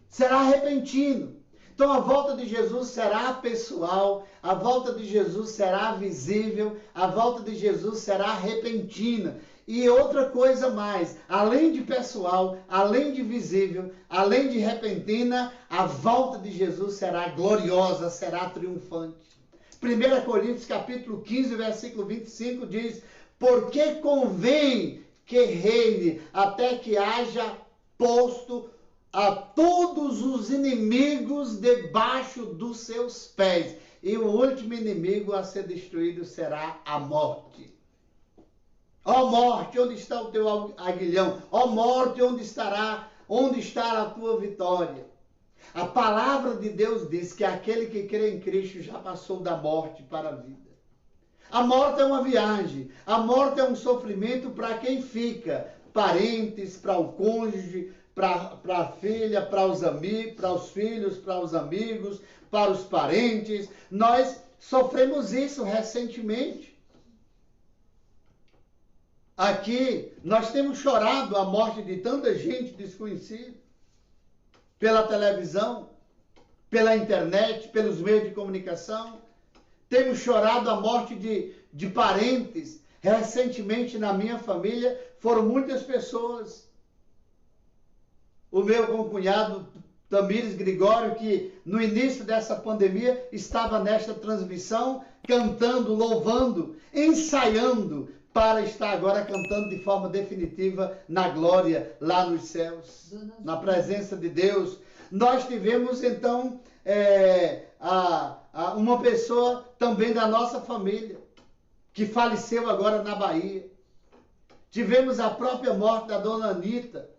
Será repentino. Então a volta de Jesus será pessoal, a volta de Jesus será visível, a volta de Jesus será repentina. E outra coisa mais, além de pessoal, além de visível, além de repentina, a volta de Jesus será gloriosa, será triunfante. 1 Coríntios capítulo 15, versículo 25 diz: porque convém que reine até que haja posto a todos os inimigos debaixo dos seus pés. E o último inimigo a ser destruído será a morte. Ó morte, onde está o teu aguilhão? Ó morte, onde estará a tua vitória? A palavra de Deus diz que aquele que crê em Cristo já passou da morte para a vida. A morte é uma viagem, a morte é um sofrimento para quem fica, parentes, para o cônjuge, para a filha, para os amigos, para os filhos, para os amigos, para os parentes. Nós sofremos isso recentemente. Aqui, nós temos chorado a morte de tanta gente desconhecida pela televisão. pela internet, pelos meios de comunicação. Temos chorado a morte de parentes. Recentemente, na minha família, foram muitas pessoas. O meu concunhado, Tamires Gregório, que no início dessa pandemia estava nesta transmissão, cantando, louvando, ensaiando, para estar agora cantando de forma definitiva na glória, lá nos céus, na presença de Deus. Nós tivemos, então, uma pessoa também da nossa família, que faleceu agora na Bahia. Tivemos a própria morte da dona Anita,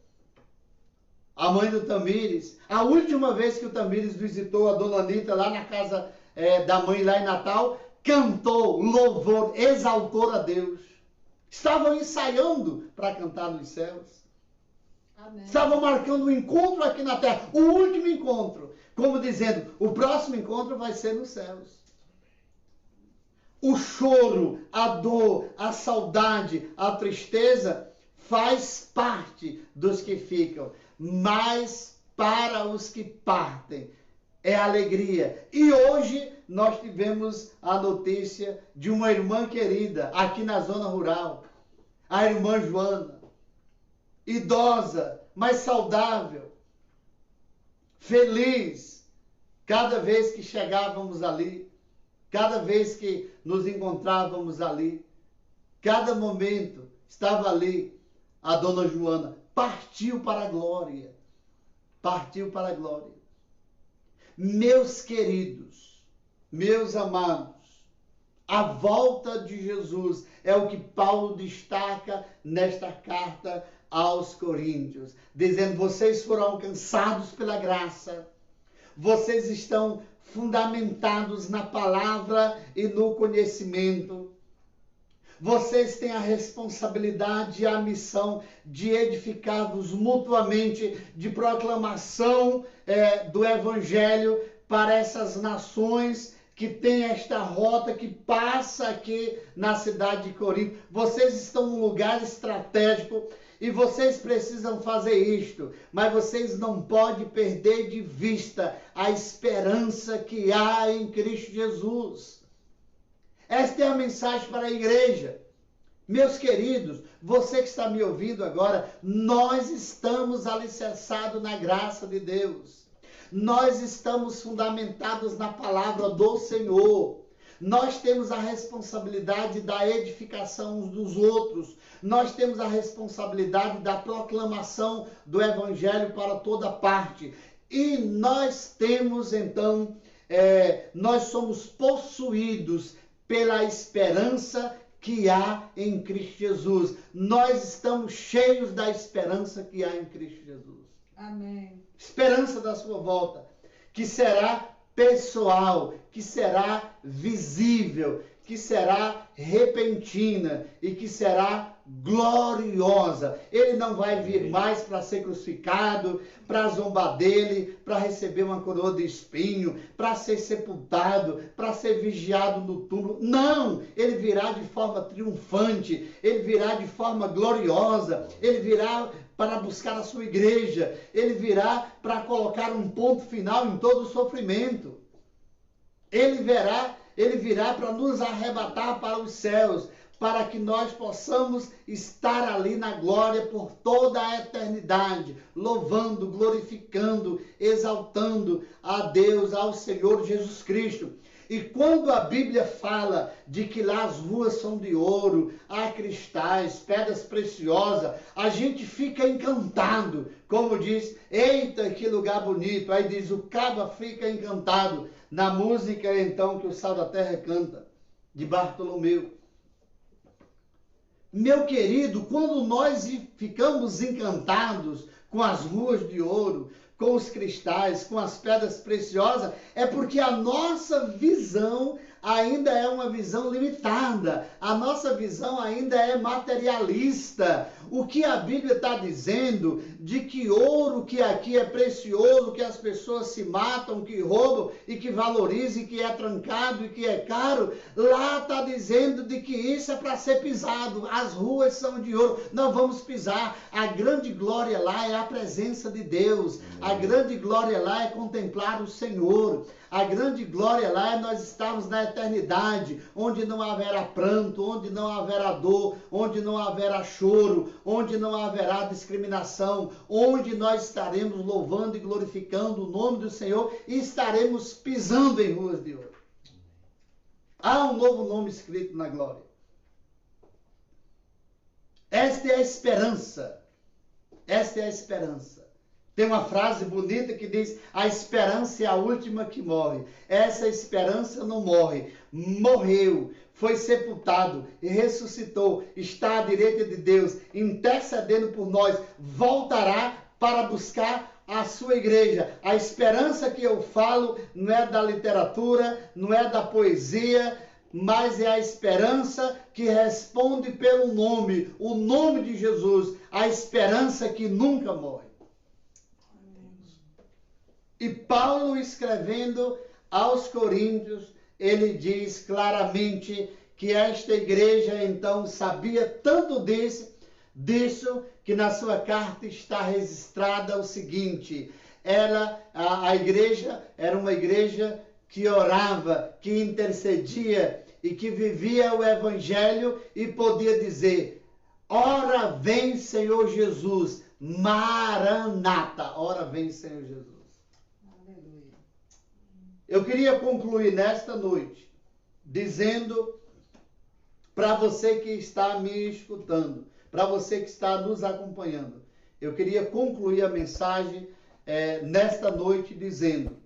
a mãe do Tamires. A última vez que o Tamires visitou a dona Anita lá na casa da mãe, lá em Natal, cantou, louvor, exaltou a Deus. Estavam ensaiando para cantar nos céus. Amém. Estavam marcando um encontro aqui na terra, o último encontro. Como dizendo, o próximo encontro vai ser nos céus. O choro, a dor, a saudade, a tristeza faz parte dos que ficam. Mas para os que partem é alegria. E hoje nós tivemos a notícia de uma irmã querida aqui na zona rural, a irmã Joana, idosa, mas saudável, feliz, cada vez que chegávamos ali, cada vez que nos encontrávamos ali, cada momento estava ali a dona Joana, partiu para a glória, partiu para a glória. Meus queridos, meus amados, a volta de Jesus é o que Paulo destaca nesta carta aos Coríntios, dizendo: vocês foram alcançados pela graça, vocês estão fundamentados na palavra e no conhecimento. Vocês têm a responsabilidade e a missão de edificar-vos mutuamente, de proclamação do Evangelho para essas nações que têm esta rota que passa aqui na cidade de Corinto. Vocês estão num lugar estratégico e vocês precisam fazer isto, mas vocês não podem perder de vista a esperança que há em Cristo Jesus. Esta é a mensagem para a igreja. Meus queridos, você que está me ouvindo agora, nós estamos alicerçados na graça de Deus. Nós estamos fundamentados na palavra do Senhor. Nós temos a responsabilidade da edificação uns dos outros. Nós temos a responsabilidade da proclamação do Evangelho para toda parte. E nós temos, então, nós somos possuídos pela esperança que há em Cristo Jesus. Nós estamos cheios da esperança que há em Cristo Jesus. Amém. Esperança da sua volta, que será pessoal, que será visível, que será repentina e que será gloriosa. Ele não vai vir mais para ser crucificado, para zombar dele, para receber uma coroa de espinho, para ser sepultado, para ser vigiado no túmulo. Não! Ele virá de forma triunfante, ele virá de forma gloriosa, ele virá para buscar a sua igreja, ele virá para colocar um ponto final em todo o sofrimento. Ele virá para nos arrebatar para os céus, para que nós possamos estar ali na glória por toda a eternidade, louvando, glorificando, exaltando a Deus, ao Senhor Jesus Cristo. E quando a Bíblia fala de que lá as ruas são de ouro, há cristais, pedras preciosas, a gente fica encantado. Como diz, eita, que lugar bonito. Aí diz, o caba fica encantado. Na música, então, que o Sal da Terra canta, de Bartolomeu. Meu querido, quando nós ficamos encantados com as ruas de ouro, com os cristais, com as pedras preciosas, é porque a nossa visão, ainda é uma visão limitada. A nossa visão ainda é materialista. O que a Bíblia está dizendo de que ouro que aqui é precioso, que as pessoas se matam, que roubam e que valorizam, que é trancado e que é caro, lá está dizendo de que isso é para ser pisado. As ruas são de ouro, nós vamos pisar. A grande glória lá é a presença de Deus. A grande glória lá é contemplar o Senhor. A grande glória lá é nós estarmos na eternidade, onde não haverá pranto, onde não haverá dor, onde não haverá choro, onde não haverá discriminação, onde nós estaremos louvando e glorificando o nome do Senhor e estaremos pisando em ruas de ouro. Há um novo nome escrito na glória. Esta é a esperança. Esta é a esperança. Tem uma frase bonita que diz: a esperança é a última que morre. Essa esperança não morre. Morreu, foi sepultado e ressuscitou. Está à direita de Deus, intercedendo por nós. Voltará para buscar a sua igreja. A esperança que eu falo não é da literatura, não é da poesia, mas é a esperança que responde pelo nome, o nome de Jesus. A esperança que nunca morre. E Paulo, escrevendo aos Coríntios, ele diz claramente que esta igreja então sabia tanto disso, que na sua carta está registrada o seguinte: a igreja era uma igreja que orava, que intercedia e que vivia o evangelho e podia dizer: ora vem Senhor Jesus, Maranata, ora vem Senhor Jesus. Eu queria concluir nesta noite dizendo para você que está me escutando, para você que está nos acompanhando, eu queria concluir a mensagem nesta noite dizendo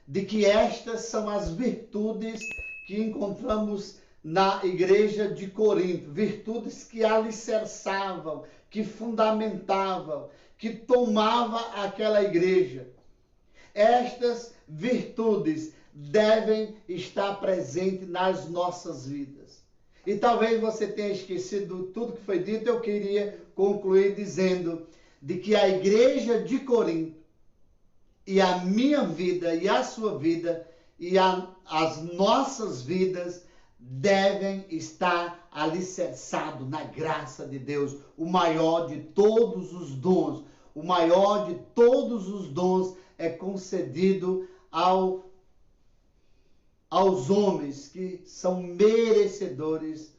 de que estas são as virtudes que encontramos na igreja de Corinto, virtudes que alicerçavam, que fundamentavam, que tomavam aquela igreja. Estas virtudes devem estar presentes nas nossas vidas. E talvez você tenha esquecido tudo que foi dito. Eu queria concluir dizendo de que a igreja de Corinto e a minha vida e a sua vida e as nossas vidas devem estar alicerçados na graça de Deus, o maior de todos os dons. O maior de todos os dons é concedido aos homens que são merecedores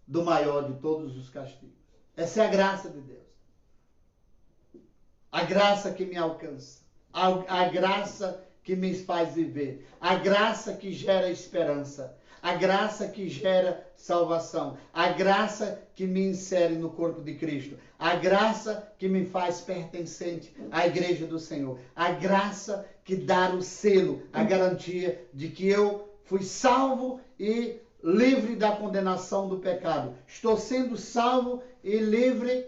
do maior de todos os castigos. Essa é a graça de Deus. A graça que me alcança. A graça que me faz viver. A graça que gera esperança. A graça que gera salvação. A graça que me insere no corpo de Cristo. A graça que me faz pertencente à igreja do Senhor. A graça que dá o selo, a garantia de que eu fui salvo e livre da condenação do pecado. Estou sendo salvo e livre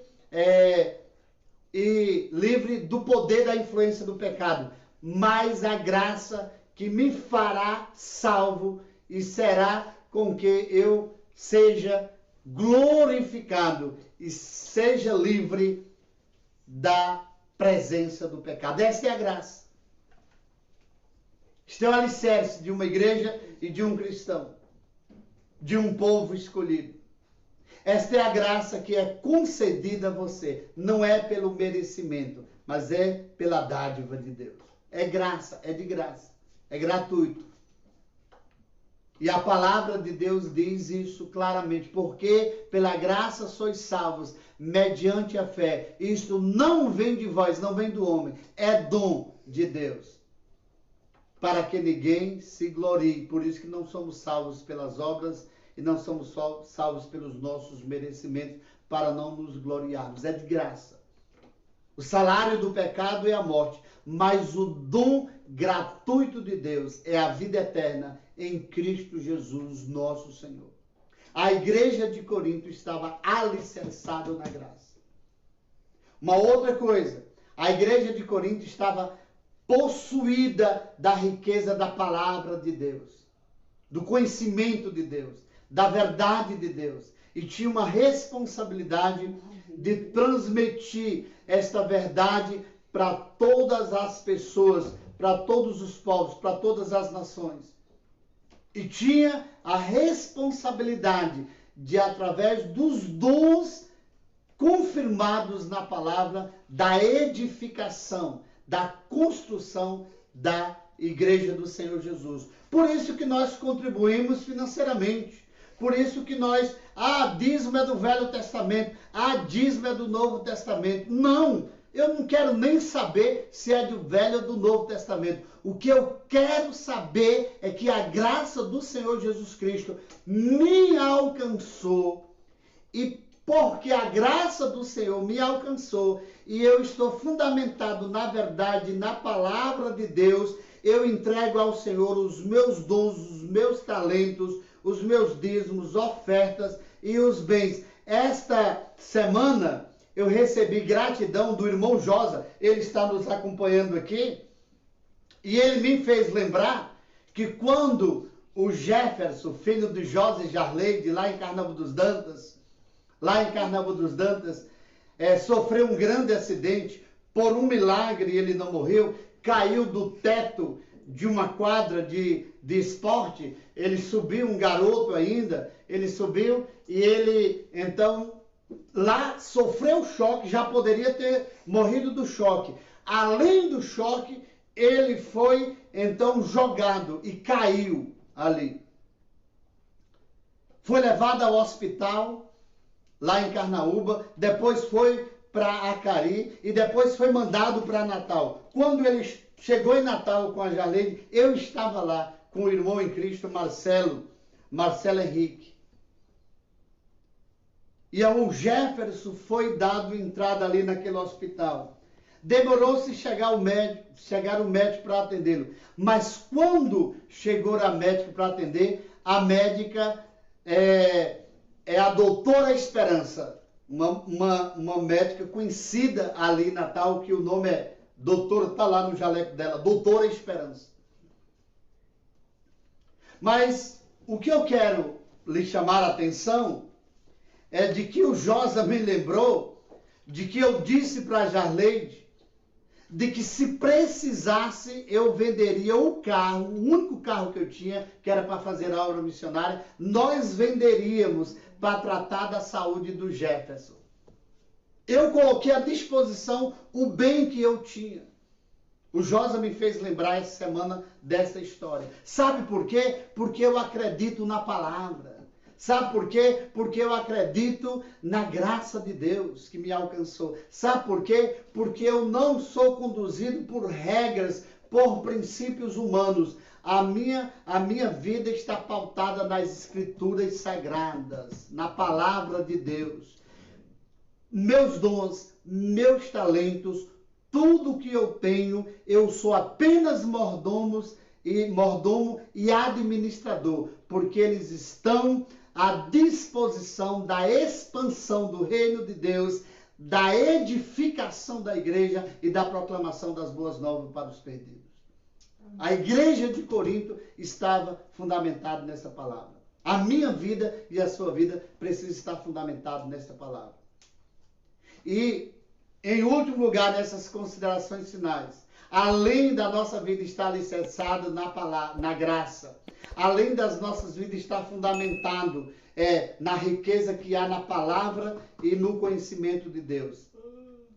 do poder da influência do pecado. Mas a graça que me fará salvo e será com que eu seja glorificado e seja livre da presença do pecado. Essa é a graça. Este é o alicerce de uma igreja e de um cristão, de um povo escolhido. Esta é a graça que é concedida a você. Não é pelo merecimento, mas é pela dádiva de Deus. É graça, é de graça, é gratuito. E a palavra de Deus diz isso claramente, porque pela graça sois salvos, mediante a fé. Isto não vem de vós, não vem do homem, é dom de Deus, para que ninguém se glorie. Por isso que não somos salvos pelas obras e não somos salvos pelos nossos merecimentos, para não nos gloriarmos. É de graça. O salário do pecado é a morte, mas o dom gratuito de Deus é a vida eterna em Cristo Jesus, nosso Senhor. A igreja de Corinto estava alicerçada na graça. Uma outra coisa, a igreja de Corinto estava possuída da riqueza da palavra de Deus. do conhecimento de Deus, da verdade de Deus. E tinha uma responsabilidade de transmitir esta verdade para todas as pessoas, para todos os povos, para todas as nações. E tinha a responsabilidade de, através dos dons confirmados na palavra, da edificação, da construção da Igreja do Senhor Jesus. Por isso que nós contribuímos financeiramente. Por isso que nós, dízimo é do Velho Testamento, dízimo é do Novo Testamento. Não, eu não quero nem saber se é do Velho ou do Novo Testamento. O que eu quero saber é que a graça do Senhor Jesus Cristo me alcançou. E porque a graça do Senhor me alcançou e eu estou fundamentado na verdade, na palavra de Deus, eu entrego ao Senhor os meus dons, os meus talentos, os meus dízimos, ofertas e os bens. Esta semana eu recebi gratidão do irmão Josa, ele está nos acompanhando aqui, e ele me fez lembrar que quando o Jefferson, filho de Josa e Jarleide, lá em Carnaúba dos Dantas, sofreu um grande acidente, por um milagre ele não morreu, caiu do teto de uma quadra de esporte, ele subiu, um garoto ainda, ele subiu e ele, então, lá sofreu choque, já poderia ter morrido do choque. Além do choque, ele foi, então, jogado e caiu ali. Foi levado ao hospital, lá em Carnaúba, depois foi para Acari e depois foi mandado para Natal. Quando ele chegou em Natal com a Jarleide, eu estava lá com o irmão em Cristo, Marcelo Henrique. E ao Jefferson foi dado entrada ali naquele hospital. Demorou-se chegar o médico para atendê-lo. Mas quando chegou a médica para atender, a médica é a doutora Esperança, uma médica conhecida ali em Natal, que o nome é doutora, está lá no jaleco dela, doutora Esperança. Mas o que eu quero lhe chamar a atenção é de que o Josa me lembrou de que eu disse para a Jarleide de que se precisasse eu venderia o carro, o único carro que eu tinha, que era para fazer a obra missionária, nós venderíamos para tratar da saúde do Jefferson. Eu coloquei à disposição o bem que eu tinha. O Josa me fez lembrar essa semana dessa história. Sabe por quê? Porque eu acredito na palavra. Sabe por quê? Porque eu acredito na graça de Deus que me alcançou. Sabe por quê? Porque eu não sou conduzido por regras, por princípios humanos. A minha vida está pautada nas escrituras sagradas, na palavra de Deus. Meus dons, meus talentos, tudo que eu tenho, eu sou apenas mordomo e administrador, porque eles estão à disposição da expansão do reino de Deus, da edificação da igreja e da proclamação das boas novas para os perdidos. A igreja de Corinto estava fundamentada nessa palavra. A minha vida e a sua vida precisam estar fundamentado nessa palavra. E, em último lugar, nessas considerações finais, além da nossa vida estar alicerçada na palavra, na graça, além das nossas vidas estar fundamentado na riqueza que há na palavra e no conhecimento de Deus,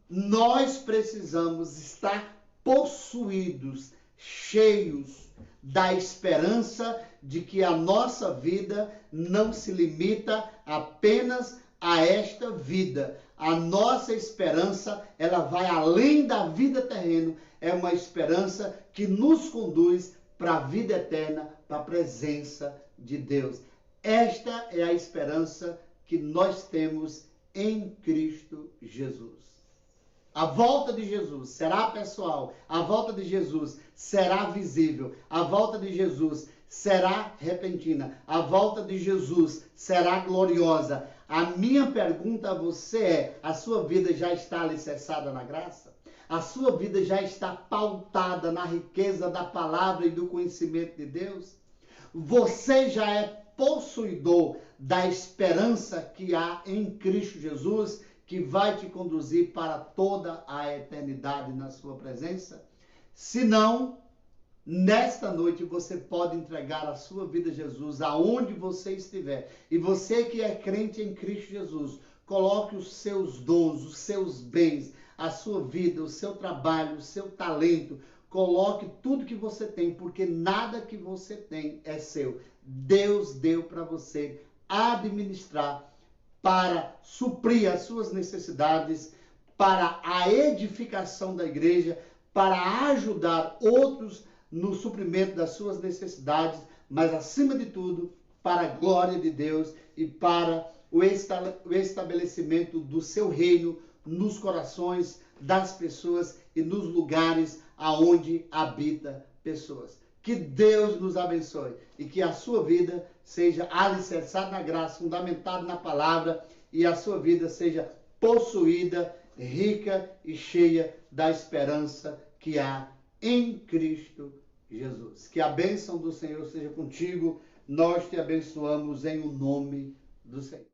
nós precisamos estar possuídos, cheios da esperança de que a nossa vida não se limita apenas a esta vida. A nossa esperança, ela vai além da vida terrena, é uma esperança que nos conduz para a vida eterna, para a presença de Deus. Esta é a esperança que nós temos em Cristo Jesus. A volta de Jesus será pessoal, a volta de Jesus será visível, a volta de Jesus será repentina, a volta de Jesus será gloriosa. A minha pergunta a você é: a sua vida já está alicerçada na graça? A sua vida já está pautada na riqueza da palavra e do conhecimento de Deus? Você já é possuidor da esperança que há em Cristo Jesus, que vai te conduzir para toda a eternidade na sua presença? Se não, nesta noite você pode entregar a sua vida a Jesus aonde você estiver. E você que é crente em Cristo Jesus, coloque os seus dons, os seus bens, a sua vida, o seu trabalho, o seu talento. Coloque tudo que você tem, porque nada que você tem é seu. Deus deu para você administrar, para suprir as suas necessidades, para a edificação da igreja, para ajudar outros no suprimento das suas necessidades, mas acima de tudo, para a glória de Deus e para o estabelecimento do seu reino nos corações das pessoas e nos lugares aonde habita pessoas. Que Deus nos abençoe e que a sua vida seja alicerçada na graça, fundamentada na palavra, e a sua vida seja possuída, rica e cheia da esperança que há em Cristo Jesus. Que a bênção do Senhor seja contigo. Nós te abençoamos em o nome do Senhor.